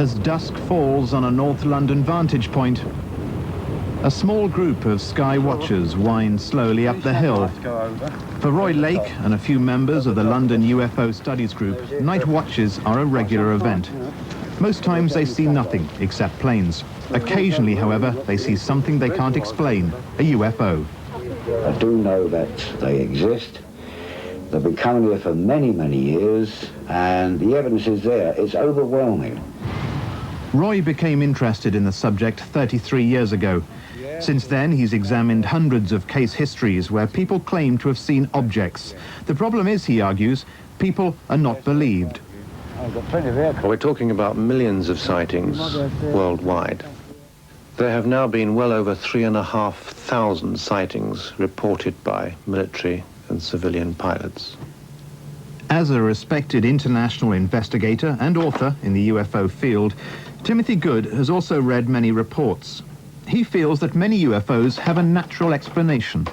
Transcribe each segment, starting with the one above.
as dusk falls on a North London vantage point. A small group of sky watchers wind slowly up the hill. For Roy Lake and a few members of the London UFO Studies Group, night watches are a regular event. Most times they see nothing except planes. Occasionally, however, they see something they can't explain, a UFO. I do know that they exist. They've been coming here for many, many years, and the evidence is there. It's overwhelming. Roy became interested in the subject 33 years ago. Since then, he's examined hundreds of case histories where people claim to have seen objects. The problem is, he argues, people are not believed. We're talking about millions of sightings worldwide. There have now been well over 3,500 sightings reported by military and civilian pilots. As a respected international investigator and author in the UFO field, Timothy Good has also read many reports. He feels that many UFOs have a natural explanation.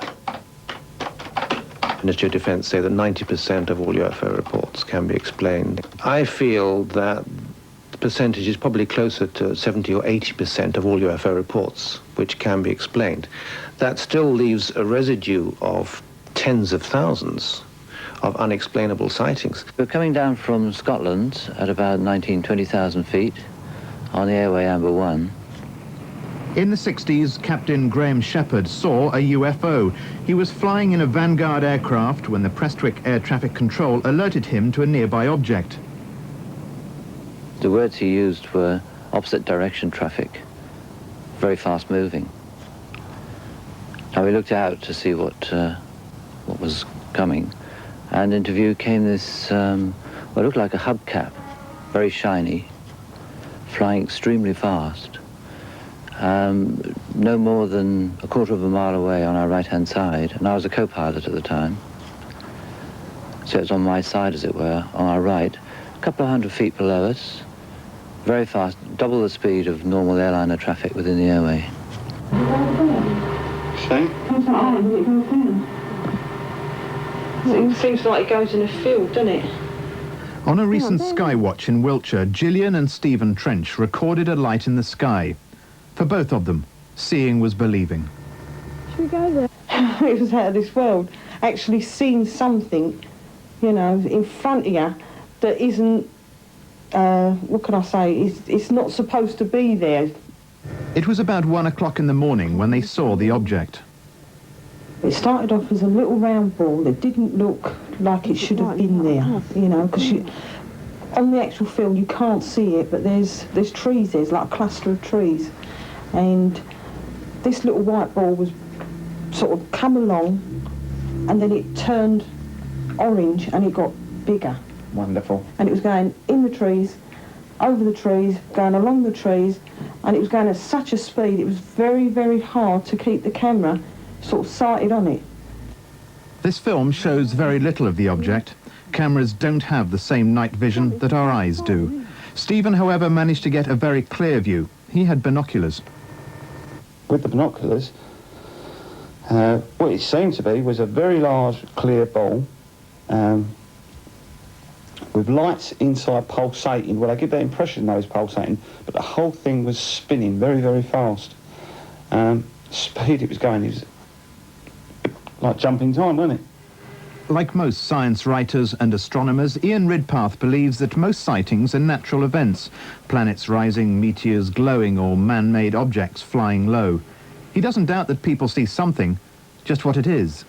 Ministry of Defense say that 90% of all UFO reports can be explained. I feel that the percentage is probably closer to 70 or 80% of all UFO reports which can be explained. That still leaves a residue of tens of thousands of unexplainable sightings. We're coming down from Scotland at about 20,000 feet on the airway Amber 1. In the 60s, Captain Graham Shepherd saw a UFO. He was flying in a Vanguard aircraft when the Prestwick Air Traffic Control alerted him to a nearby object. The words he used were opposite direction traffic, very fast moving. Now we looked out to see what was coming, and into view came this, what looked like a hubcap, very shiny, flying extremely fast. No more than a quarter of a mile away on our right-hand side, and I was a co-pilot at the time. So it was on my side, as it were, on our right, a couple of hundred feet below us, very fast, double the speed of normal airliner traffic within the airway. It seems like it goes in a field, doesn't it? On a recent Skywatch in Wiltshire, Gillian and Stephen Trench recorded a light in the sky. For both of them, seeing was believing. Should we go there? It was out of this world. Actually seeing something, you know, in front of you that isn't, what can I say, it's not supposed to be there. It was about 1 o'clock in the morning when they saw the object. It started off as a little round ball that didn't look like it should have been there, you know, because on the actual field you can't see it, but there's trees, there's like a cluster of trees. And this little white ball was sort of come along, and then it turned orange and it got bigger. Wonderful. And it was going in the trees, over the trees, going along the trees, and it was going at such a speed it was very, very hard to keep the camera sort of sighted on it. This film shows very little of the object. Cameras don't have the same night vision that our eyes do. Stephen, however, managed to get a very clear view. He had binoculars. With the binoculars, what it seemed to be was a very large, clear ball with lights inside pulsating. Well, I give that impression that it was pulsating, but the whole thing was spinning very, very fast. Speed it was going, it was like jumping time, wasn't it? Like most science writers and astronomers, Ian Ridpath believes that most sightings are natural events, planets rising, meteors glowing, or man-made objects flying low. He doesn't doubt that people see something, just what it is.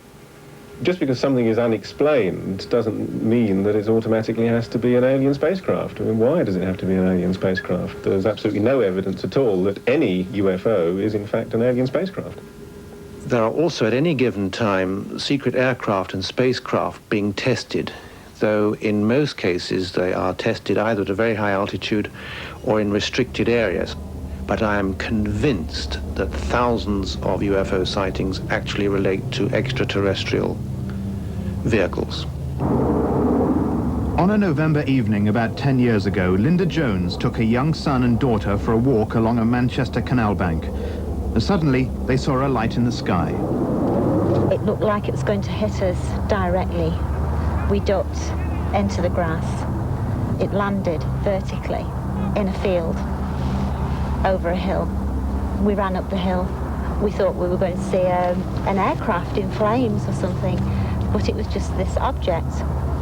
Just because something is unexplained doesn't mean that it automatically has to be an alien spacecraft. I mean, why does it have to be an alien spacecraft? There's absolutely no evidence at all that any UFO is in fact an alien spacecraft. There are also at any given time secret aircraft and spacecraft being tested, though in most cases they are tested either at a very high altitude or in restricted areas. But I am convinced that thousands of UFO sightings actually relate to extraterrestrial vehicles. On a November evening about 10 years ago, Linda Jones took her young son and daughter for a walk along a Manchester canal bank. Suddenly, they saw a light in the sky. It looked like it was going to hit us directly. We ducked into the grass. It landed vertically. in a field, over a hill. We ran up the hill. We thought we were going to see an aircraft in flames or something, but it was just this object,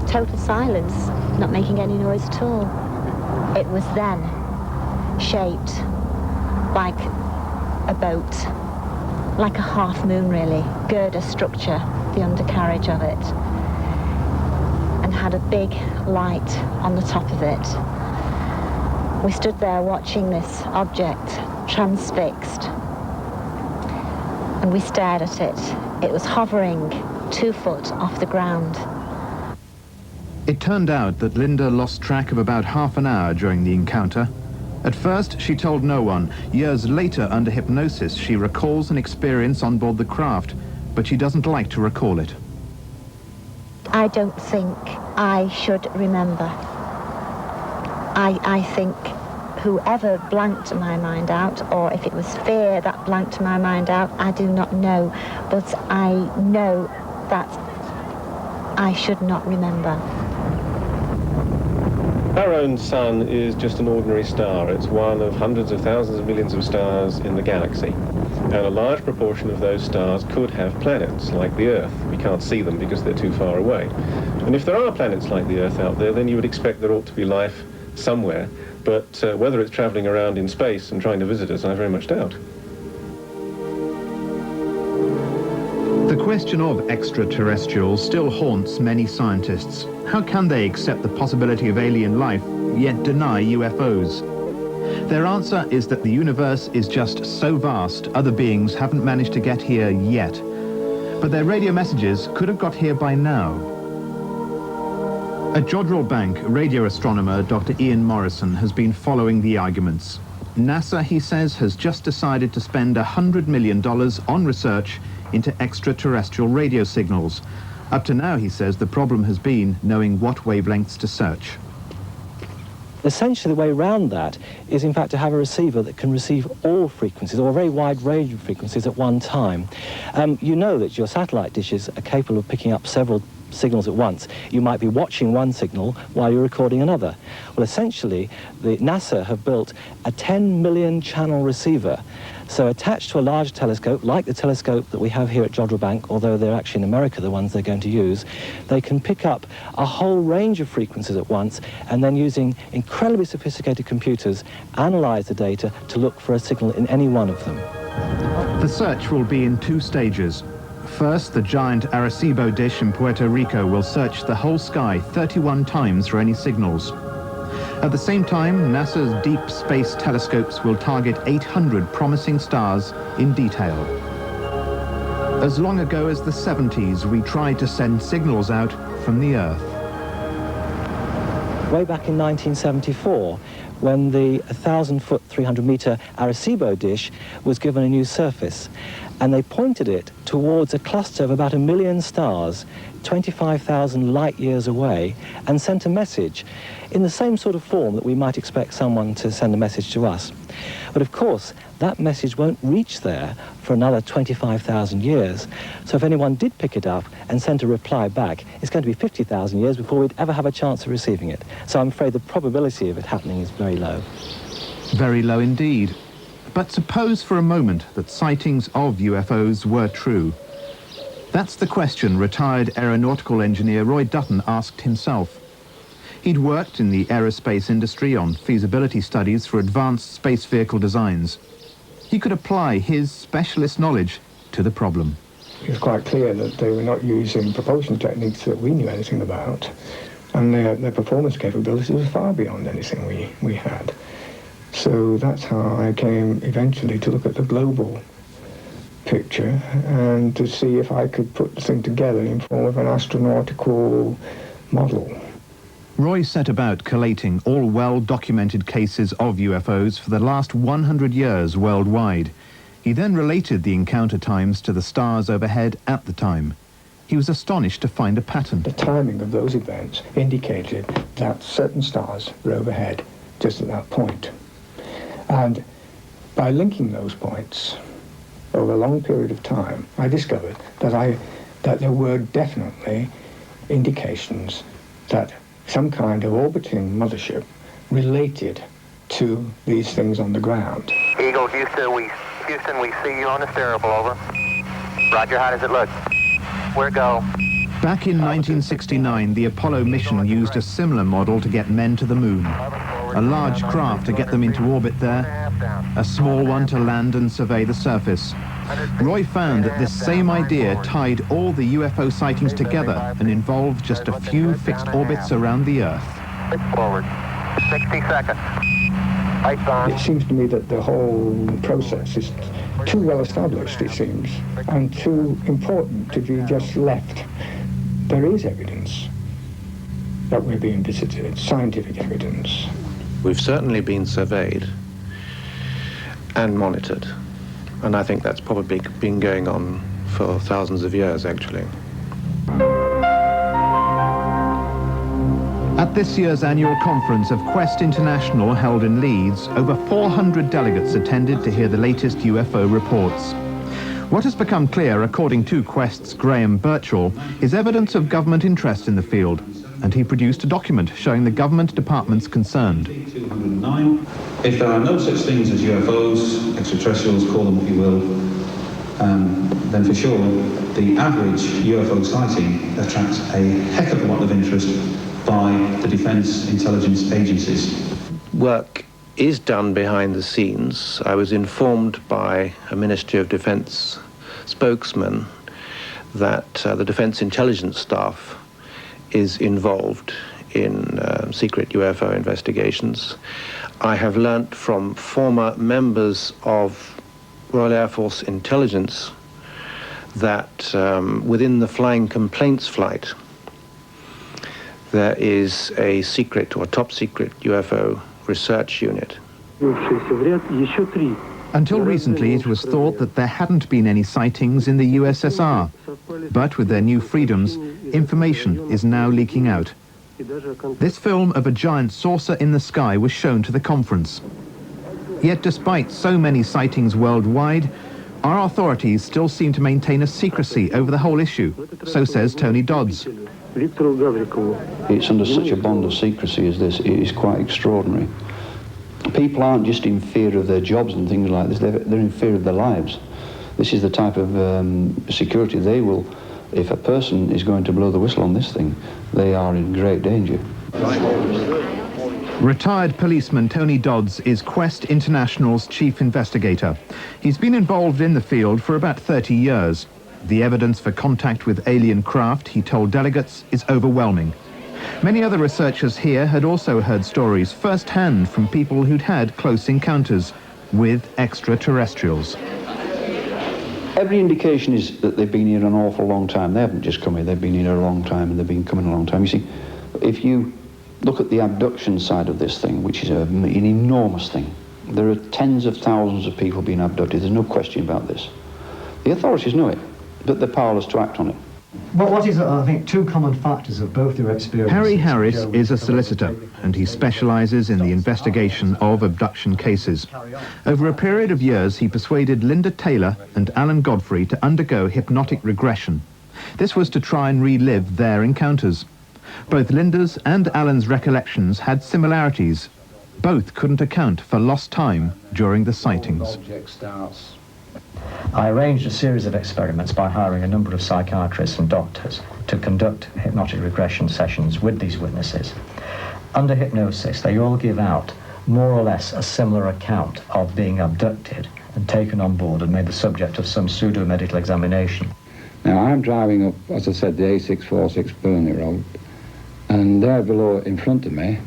total silence, not making any noise at all. It was then shaped like a boat, like a half moon really, girder structure, the undercarriage of it, and had a big light on the top of it. We stood there watching this object, transfixed, and we stared at it. It was hovering 2 foot off the ground. It turned out that Linda lost track of about half an hour during the encounter. At first, she told no one. Years later, under hypnosis, she recalls an experience on board the craft, but she doesn't like to recall it. I don't think I should remember. I think whoever blanked my mind out, or if it was fear that blanked my mind out, I do not know. But I know that I should not remember. Our own sun is just an ordinary star. It's one of hundreds of thousands of millions of stars in the galaxy. And a large proportion of those stars could have planets, like the Earth. We can't see them because they're too far away. And if there are planets like the Earth out there, then you would expect there ought to be life somewhere. But whether it's travelling around in space and trying to visit us, I very much doubt. The question of extraterrestrials still haunts many scientists. How can they accept the possibility of alien life, yet deny UFOs? Their answer is that the universe is just so vast, other beings haven't managed to get here yet. But their radio messages could have got here by now. At Jodrell Bank, radio astronomer Dr. Ian Morrison has been following the arguments. NASA, he says, has just decided to spend $100 million on research into extraterrestrial radio signals. Up to now, he says, the problem has been knowing what wavelengths to search. Essentially, the way around that is, in fact, to have a receiver that can receive all frequencies, or a very wide range of frequencies at one time. You know that your satellite dishes are capable of picking up several signals at once. You might be watching one signal while you're recording another. Well, essentially, NASA have built a 10 million channel receiver. So attached to a large telescope, like the telescope that we have here at Jodrell Bank, although they're actually in America, the ones they're going to use, they can pick up a whole range of frequencies at once, and then using incredibly sophisticated computers, analyze the data to look for a signal in any one of them. The search will be in 2 stages. First, the giant Arecibo dish in Puerto Rico will search the whole sky 31 times for any signals. At the same time, NASA's deep space telescopes will target 800 promising stars in detail. As long ago as the 70s, we tried to send signals out from the Earth. Way back in 1974, when the 1,000-foot, 300-meter Arecibo dish was given a new surface, and they pointed it towards a cluster of about 1 million stars, 25,000 light years away, and sent a message in the same sort of form that we might expect someone to send a message to us. But of course, that message won't reach there for another 25,000 years. So if anyone did pick it up and sent a reply back, it's going to be 50,000 years before we'd ever have a chance of receiving it. So I'm afraid the probability of it happening is very low. Very low indeed. But suppose for a moment that sightings of UFOs were true. That's the question retired aeronautical engineer Roy Dutton asked himself. He'd worked in the aerospace industry on feasibility studies for advanced space vehicle designs. He could apply his specialist knowledge to the problem. It was quite clear that they were not using propulsion techniques that we knew anything about, and their performance capabilities were far beyond anything we had. So that's how I came eventually to look at the global picture and to see if I could put the thing together in form of an astronautical model. Roy set about collating all well-documented cases of UFOs for the last 100 years worldwide. He then related the encounter times to the stars overhead at the time. He was astonished to find a pattern. The timing of those events indicated that certain stars were overhead just at that point. And by linking those points over a long period of time, I discovered that there were definitely indications that some kind of orbiting mothership related to these things on the ground. Eagle, Houston, we see you on the steerable, over. Roger, how does it look? Where go? Back in 1969, the Apollo mission used a similar model to get men to the moon. A large craft to get them into orbit there, a small one to land and survey the surface. Roy found that this same idea tied all the UFO sightings together and involved just a few fixed orbits around the Earth. Forward. 60 seconds. Lights on. It seems to me that the whole process is too well established, it seems, and too important to be just left. There is evidence that we're being visited, scientific evidence. We've certainly been surveyed and monitored, and I think that's probably been going on for thousands of years, actually. At this year's annual conference of Quest International held in Leeds, over 400 delegates attended to hear the latest UFO reports. What has become clear, according to Quest's Graham Birchall, is evidence of government interest in the field, and he produced a document showing the government departments concerned. 209. If there are no such things as UFOs, extraterrestrials, call them what you will, then for sure the average UFO sighting attracts a heck of a lot of interest by the defence intelligence agencies. Work is done behind the scenes. I was informed by a Ministry of Defence spokesman that the Defence Intelligence staff is involved in secret UFO investigations. I have learnt from former members of Royal Air Force Intelligence that within the Flying Complaints Flight there is a secret or top secret UFO research unit. Until recently, it was thought that there hadn't been any sightings in the USSR. But with their new freedoms, information is now leaking out. This film of a giant saucer in the sky was shown to the conference. Yet despite so many sightings worldwide, our authorities still seem to maintain a secrecy over the whole issue. So says Tony Dodds. It's under such a bond of secrecy as this, it is quite extraordinary. People aren't just in fear of their jobs and things like this, they're in fear of their lives. This is the type of security they will, if a person is going to blow the whistle on this thing, they are in great danger. Retired policeman Tony Dodds is Quest International's chief investigator. He's been involved in the field for about 30 years. The evidence for contact with alien craft, he told delegates, is overwhelming. Many other researchers here had also heard stories firsthand from people who'd had close encounters with extraterrestrials. Every indication is that they've been here an awful long time. They haven't just come here, they've been here a long time and they've been coming a long time. You see, if you look at the abduction side of this thing, which is an enormous thing, there are tens of thousands of people being abducted. There's no question about this. The authorities know it, but they're powerless to act on it. Well, what is, I think, two common factors of both your experiences? Harry Harris is a solicitor, and he specialises in the investigation of abduction cases. Over a period of years, he persuaded Linda Taylor and Alan Godfrey to undergo hypnotic regression. This was to try and relive their encounters. Both Linda's and Alan's recollections had similarities. Both couldn't account for lost time during the sightings. I arranged a series of experiments by hiring a number of psychiatrists and doctors to conduct hypnotic regression sessions with these witnesses. Under hypnosis, they all give out more or less a similar account of being abducted and taken on board and made the subject of some pseudo-medical examination. Now, I'm driving up, as I said, the A646 Burnley Road, and there below in front of me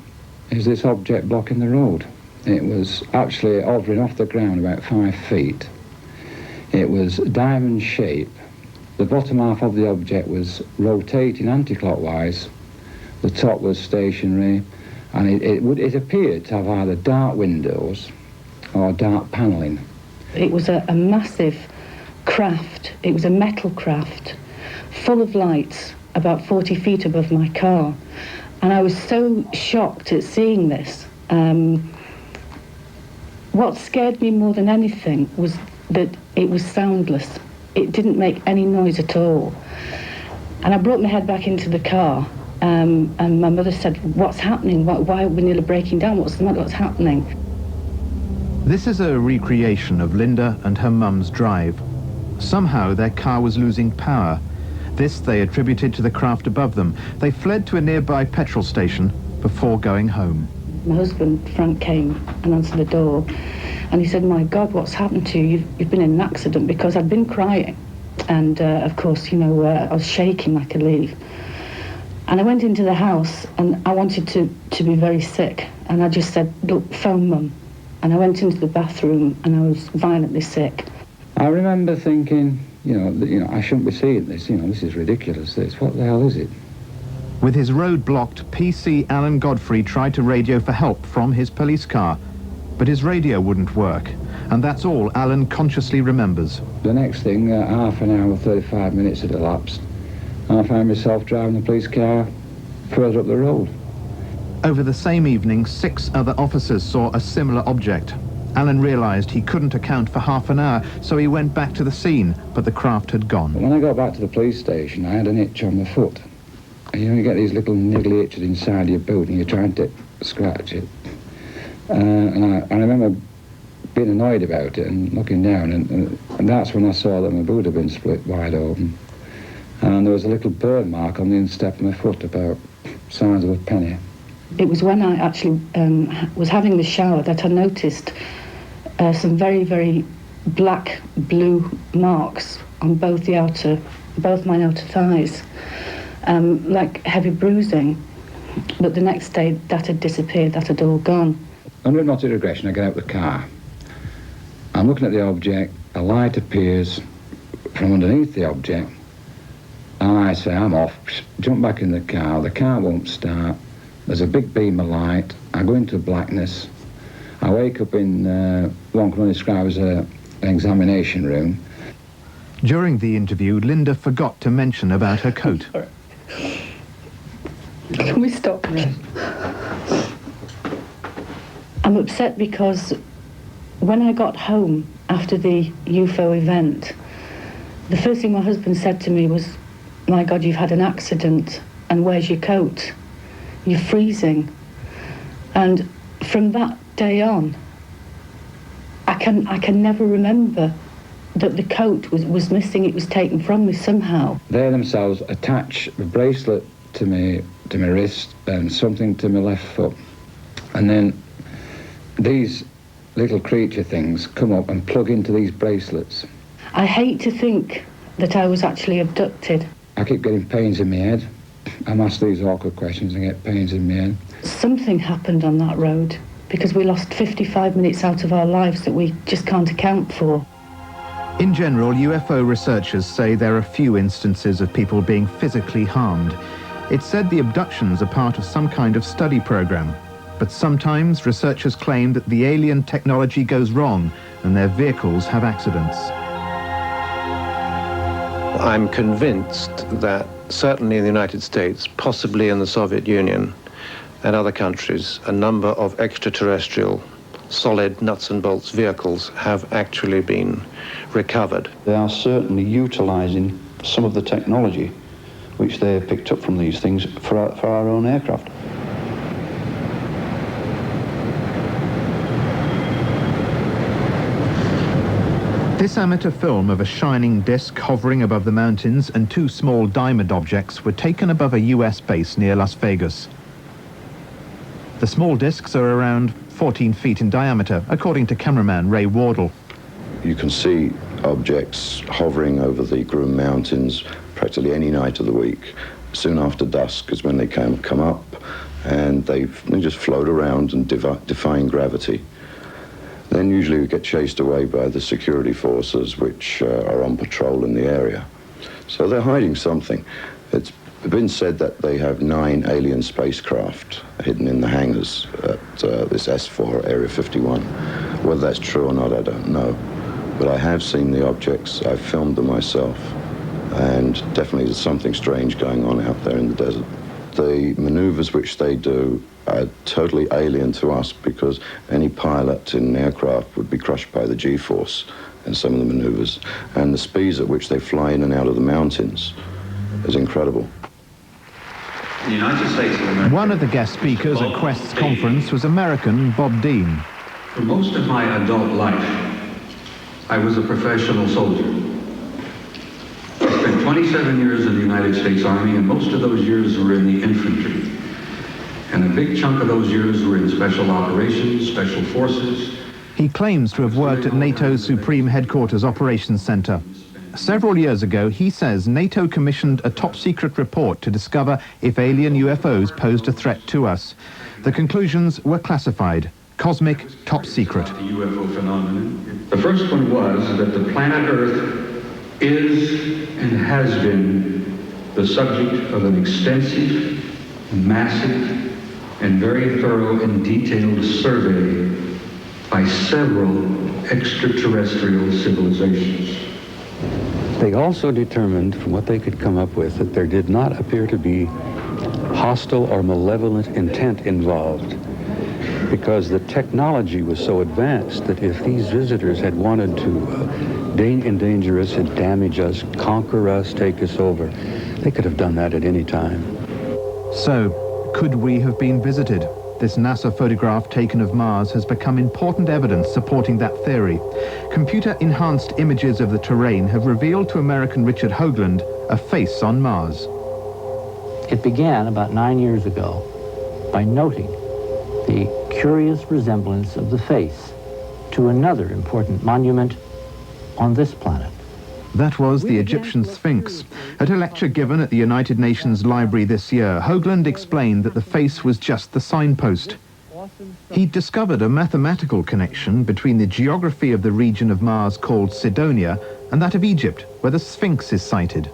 is this object blocking the road. It was actually hovering off the ground about 5 feet. It was diamond shape. The bottom half of the object was rotating anti-clockwise. The top was stationary, and it appeared to have either dark windows or dark panelling. It was a massive craft. It was a metal craft, full of lights, about 40 feet above my car. And I was so shocked at seeing this. What scared me more than anything was that it was soundless. It didn't make any noise at all. And I brought my head back into the car, and my mother said, "What's happening? Why are we nearly breaking down? What's the matter? What's happening?" This is a recreation of Linda and her mum's drive. Somehow their car was losing power. This they attributed to the craft above them. They fled to a nearby petrol station before going home. My husband, Frank, came and answered the door, and he said, "My God, what's happened to you? You've been in an accident," because I'd been crying. And of course, you know, I was shaking like a leaf. And I went into the house, and I wanted to be very sick. And I just said, "Look, phone Mum." And I went into the bathroom, and I was violently sick. I remember thinking, you know, I shouldn't be seeing this. You know, this is ridiculous. This, what the hell is it? With his road blocked, PC Alan Godfrey tried to radio for help from his police car. But his radio wouldn't work. And that's all Alan consciously remembers. The next thing, half an hour, 35 minutes had elapsed. And I found myself driving the police car further up the road. Over the same evening, 6 other officers saw a similar object. Alan realised he couldn't account for half an hour, so he went back to the scene, but the craft had gone. When I got back to the police station, I had an itch on my foot. And you know, you get these little niggly itches inside your boot, and you're trying to scratch it. And I remember being annoyed about it and looking down, and that's when I saw that my boot had been split wide open. And there was a little burn mark on the instep of my foot, about the size of a penny. It was when I actually was having the shower that I noticed some very, very black, blue marks on both my outer thighs, like heavy bruising. But the next day, that had disappeared, that had all gone. Under hypnotic regression, I get out of the car. I'm looking at the object, a light appears from underneath the object, and I say, I'm off, jump back in the car won't start, there's a big beam of light, I go into blackness, I wake up in what can only describe as an examination room. During the interview, Linda forgot to mention about her coat. Can we stop this? I'm upset because when I got home after the UFO event, the first thing my husband said to me was, "My God, you've had an accident, and where's your coat? You're freezing." And from that day on, I can never remember that the coat was missing. It was taken from me somehow. They themselves attach a bracelet to my wrist and something to my left foot. And then these little creature things come up and plug into these bracelets. I hate to think that I was actually abducted. I keep getting pains in my head. I'm asked these awkward questions and get pains in my head. Something happened on that road because we lost 55 minutes out of our lives that we just can't account for. In general, UFO researchers say there are few instances of people being physically harmed. It's said the abductions are part of some kind of study program. But sometimes researchers claim that the alien technology goes wrong and their vehicles have accidents. I'm convinced that certainly in the United States, possibly in the Soviet Union and other countries, a number of extraterrestrial solid nuts and bolts vehicles have actually been recovered. They are certainly utilising some of the technology which they have picked up from these things for our own aircraft. This amateur film of a shining disc hovering above the mountains and 2 small diamond objects were taken above a US base near Las Vegas. The small discs are around 14 feet in diameter, according to cameraman Ray Wardle. You can see objects hovering over the Groom Mountains practically any night of the week. Soon after dusk is when they come up, and they just float around and defying gravity. Then usually we get chased away by the security forces which are on patrol in the area. So they're hiding something. It's been said that they have 9 alien spacecraft hidden in the hangars at this S4, Area 51. Whether that's true or not, I don't know. But I have seen the objects, I've filmed them myself, and definitely there's something strange going on out there in the desert. The maneuvers which they do are totally alien to us because any pilot in an aircraft would be crushed by the G-force in some of the maneuvers. And the speeds at which they fly in and out of the mountains is incredible. The United States of America. One of the guest speakers at Quest's conference was American Bob Dean. For most of my adult life, I was a professional soldier. I spent 27 years in the United States Army, and most of those years were in the infantry. And a big chunk of those years were in special operations, special forces. He claims to have worked at NATO's Supreme Headquarters Operations Center. Several years ago, he says NATO commissioned a top-secret report to discover if alien UFOs posed a threat to us. The conclusions were classified. Cosmic, top secret. The UFO phenomenon. The first one was that the planet Earth is and has been the subject of an extensive, massive, and very thorough and detailed survey by several extraterrestrial civilizations. They also determined, from what they could come up with, that there did not appear to be hostile or malevolent intent involved, because the technology was so advanced that if these visitors had wanted to endanger us and damage us, conquer us, take us over, they could have done that at any time. So, could we have been visited? This NASA photograph taken of Mars has become important evidence supporting that theory. Computer-enhanced images of the terrain have revealed to American Richard Hoagland a face on Mars. It began about 9 years ago by noting the curious resemblance of the face to another important monument on this planet. That was the Egyptian Sphinx. At a lecture given at the United Nations Library this year, Hoagland explained that the face was just the signpost. He discovered a mathematical connection between the geography of the region of Mars called Cydonia and that of Egypt, where the Sphinx is sited.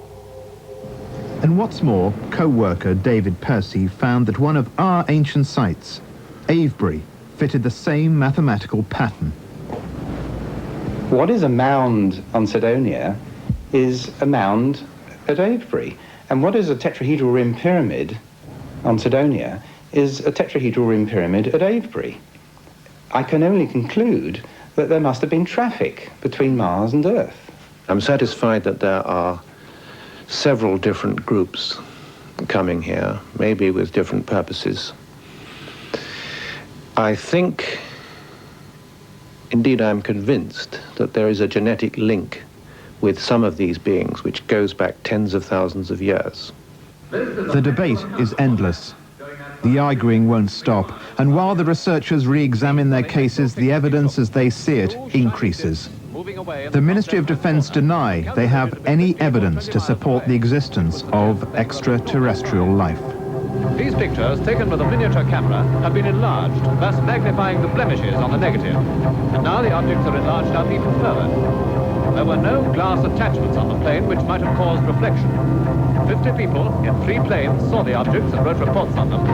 And what's more, co-worker David Percy found that one of our ancient sites, Avebury, fitted the same mathematical pattern. What is a mound on Cydonia is a mound at Avebury. And what is a tetrahedral rim pyramid on Cydonia is a tetrahedral rim pyramid at Avebury. I can only conclude that there must have been traffic between Mars and Earth. I'm satisfied that there are several different groups coming here, maybe with different purposes. I think, indeed I'm convinced, that there is a genetic link with some of these beings which goes back tens of thousands of years. The debate is endless. The arguing won't stop, and while the researchers re-examine their cases, the evidence as they see it increases. The Ministry of Defense deny they have any evidence to support the existence of extraterrestrial life. These pictures, taken with a miniature camera, have been enlarged, thus magnifying the blemishes on the negative. And now the objects are enlarged out even further. There were no glass attachments on the plane which might have caused reflection. 50 people in 3 planes saw the objects and wrote reports on them.